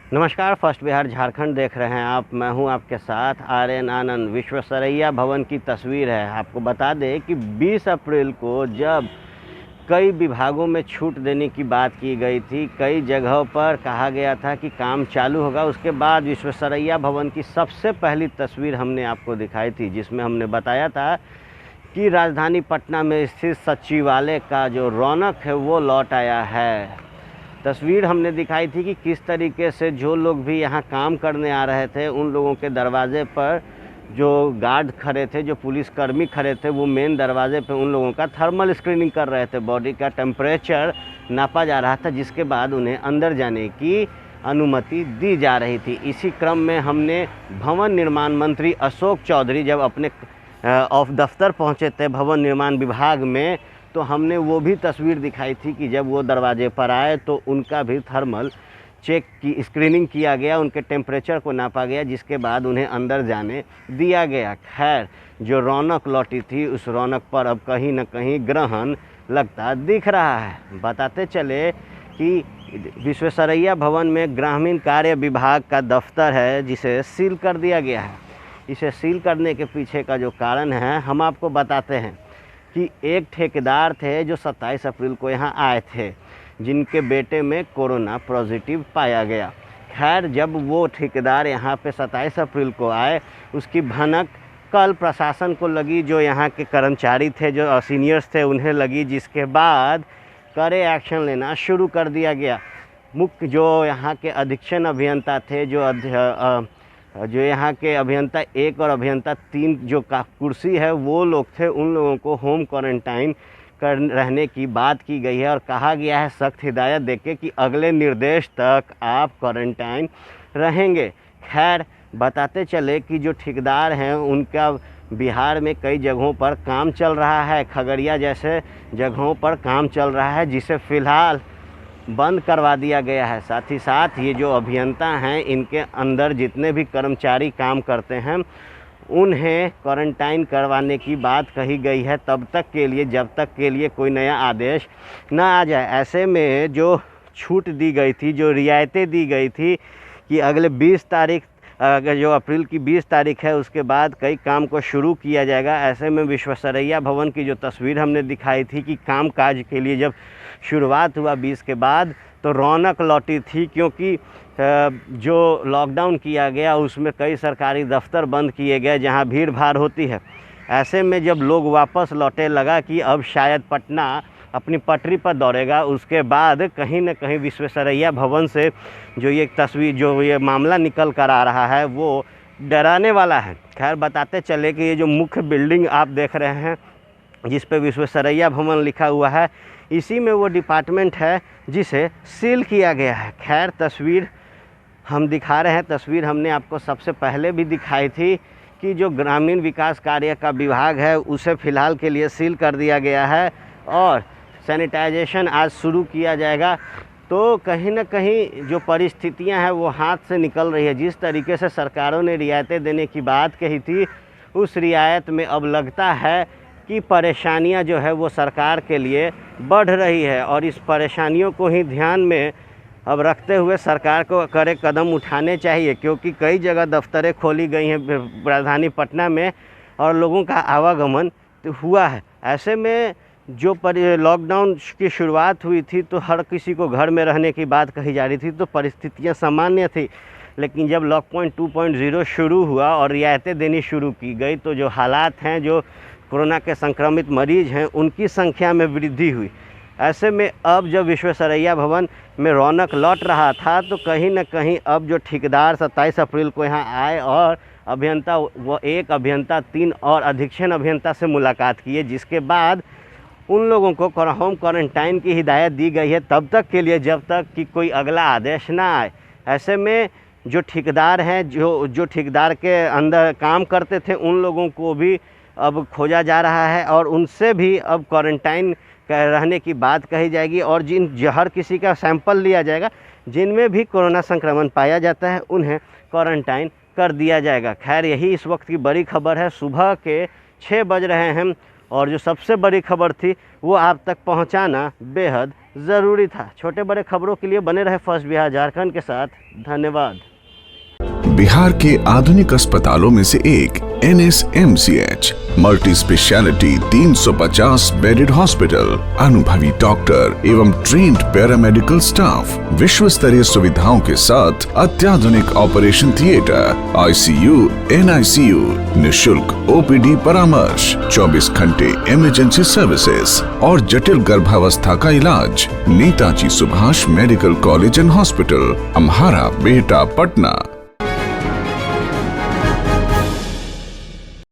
नमस्कार, फर्स्ट बिहार झारखंड देख रहे हैं आप। मैं हूं आपके साथ आर्यन आनंद। विश्वेश्वरैया भवन की तस्वीर है। आपको बता दें कि 20 अप्रैल को जब कई विभागों में छूट देने की बात की गई थी, कई जगहों पर कहा गया था कि काम चालू होगा, उसके बाद विश्वेश्वरैया भवन की सबसे पहली तस्वीर हमने आपको दिखाई थी, जिसमें हमने बताया था कि राजधानी पटना में स्थित सचिवालय का जो रौनक है वो लौट आया है। तस्वीर हमने दिखाई थी कि किस तरीके से जो लोग भी यहाँ काम करने आ रहे थे, उन लोगों के दरवाजे पर जो गार्ड खड़े थे, जो पुलिसकर्मी खड़े थे, वो मेन दरवाजे पे उन लोगों का थर्मल स्क्रीनिंग कर रहे थे। बॉडी का टेम्परेचर नापा जा रहा था, जिसके बाद उन्हें अंदर जाने की अनुमति दी जा रही थी। इसी क्रम में हमने भवन निर्माण मंत्री अशोक चौधरी जब अपने ऑफ दफ्तर पहुँचे थे भवन निर्माण विभाग में, तो हमने वो भी तस्वीर दिखाई थी कि जब वो दरवाजे पर आए तो उनका भी थर्मल चेक की स्क्रीनिंग किया गया, उनके टेम्परेचर को नापा गया, जिसके बाद उन्हें अंदर जाने दिया गया। खैर, जो रौनक लौटी थी उस रौनक पर अब कहीं न कहीं ग्रहण लगता दिख रहा है। बताते चले कि विश्वेश्वरैया भवन में ग्रामीण कार्य विभाग का दफ्तर है, जिसे सील कर दिया गया है। इसे सील करने के पीछे का जो कारण है हम आपको बताते हैं कि एक ठेकेदार थे जो 27 अप्रैल को यहाँ आए थे, जिनके बेटे में कोरोना पॉजिटिव पाया गया। खैर, जब वो ठेकेदार यहाँ पे 27 अप्रैल को आए, उसकी भनक कल प्रशासन को लगी, जो यहाँ के कर्मचारी थे, जो सीनियर्स थे, उन्हें लगी, जिसके बाद कड़े एक्शन लेना शुरू कर दिया गया। मुख्य जो यहाँ के अधीक्षण अभियंता थे, जो यहाँ के अभियंता 1 और अभियंता 3 जो का कुर्सी है, वो लोग थे, उन लोगों को होम क्वारंटाइन कर रहने की बात की गई है और कहा गया है, सख्त हिदायत देके कि अगले निर्देश तक आप क्वारंटाइन रहेंगे। खैर, बताते चले कि जो ठेकेदार हैं उनका बिहार में कई जगहों पर काम चल रहा है, खगड़िया जैसे जगहों पर काम चल रहा है, जिसे फ़िलहाल बंद करवा दिया गया है। साथ ही साथ ये जो अभियंता हैं, इनके अंदर जितने भी कर्मचारी काम करते हैं, उन्हें क्वारंटाइन करवाने की बात कही गई है, तब तक के लिए जब तक के लिए कोई नया आदेश ना आ जाए। ऐसे में जो छूट दी गई थी, जो रियायतें दी गई थी कि अगले 20 तारीख, जो अप्रैल की 20 तारीख है, उसके बाद कई काम को शुरू किया जाएगा। ऐसे में विश्वेश्वरैया भवन की जो तस्वीर हमने दिखाई थी कि कामकाज के लिए जब शुरुआत हुआ 20 के बाद, तो रौनक लौटी थी, क्योंकि जो लॉकडाउन किया गया उसमें कई सरकारी दफ्तर बंद किए गए जहां भीड़ भाड़ होती है। ऐसे में जब लोग वापस लौटे, लगा कि अब शायद पटना अपनी पटरी पर दौड़ेगा। उसके बाद कहीं न कहीं विश्वेश्वरैया भवन से जो ये तस्वीर, जो ये मामला निकल कर आ रहा है, वो डराने वाला है। खैर, बताते चले कि ये जो मुख्य बिल्डिंग आप देख रहे हैं, जिस पे विश्वेश्वरैया भवन लिखा हुआ है, इसी में वो डिपार्टमेंट है जिसे सील किया गया है। खैर, तस्वीर हम दिखा रहे हैं। तस्वीर हमने आपको सबसे पहले भी दिखाई थी कि जो ग्रामीण विकास कार्य का विभाग है, उसे फ़िलहाल के लिए सील कर दिया गया है और सैनिटाइजेशन आज शुरू किया जाएगा। तो कहीं न कहीं जो परिस्थितियां हैं वो हाथ से निकल रही है। जिस तरीके से सरकारों ने रियायतें देने की बात कही थी, उस रियायत में अब लगता है कि परेशानियां जो है वो सरकार के लिए बढ़ रही है, और इस परेशानियों को ही ध्यान में अब रखते हुए सरकार को कड़े कदम उठाने चाहिए, क्योंकि कई जगह दफ्तरें खोली गई हैं राजधानी पटना में और लोगों का आवागमन हुआ है। ऐसे में जो लॉकडाउन की शुरुआत हुई थी तो हर किसी को घर में रहने की बात कही जा रही थी, तो परिस्थितियां सामान्य थी। लेकिन जब लॉकडाउन 2.0 शुरू हुआ और रियायतें देनी शुरू की गई, तो जो हालात हैं, जो कोरोना के संक्रमित मरीज हैं, उनकी संख्या में वृद्धि हुई। ऐसे में अब जब विश्वेश्वरैया भवन में रौनक लौट रहा था, तो कहीं न कहीं अब जो ठेकेदार 27 अप्रैल को यहाँ आए और अभियंता, वो 1 अभियंता 3 और अधीक्षण अभियंता से मुलाकात किए, जिसके बाद उन लोगों को होम क्वारंटाइन की हिदायत दी गई है, तब तक के लिए जब तक कि कोई अगला आदेश ना आए। ऐसे में जो ठेकेदार हैं, जो ठेकेदार के अंदर काम करते थे, उन लोगों को भी अब खोजा जा रहा है और उनसे भी अब क्वारंटाइन रहने की बात कही जाएगी, और हर किसी का सैंपल लिया जाएगा, जिनमें भी कोरोना संक्रमण पाया जाता है उन्हें क्वारंटाइन कर दिया जाएगा। खैर, यही इस वक्त की बड़ी खबर है। सुबह के 6 बज रहे हैं और जो सबसे बड़ी खबर थी वो आप तक पहुंचाना बेहद ज़रूरी था। छोटे बड़े खबरों के लिए बने रहे फर्स्ट बिहार झारखंड के साथ। धन्यवाद। बिहार के आधुनिक अस्पतालों में से एक NSMCH multi speciality 350 bedded hospital, अनुभवी डॉक्टर एवं ट्रेन्ड पैरामेडिकल स्टाफ, विश्व स्तरीय सुविधाओं के साथ अत्याधुनिक ऑपरेशन थिएटर, ICU, NICU, निशुल्क OPD परामर्श, 24 घंटे इमरजेंसी सर्विसेज और जटिल गर्भावस्था का इलाज। Netaji Subhash medical college and hospital, Amhara, Bihta, Patna.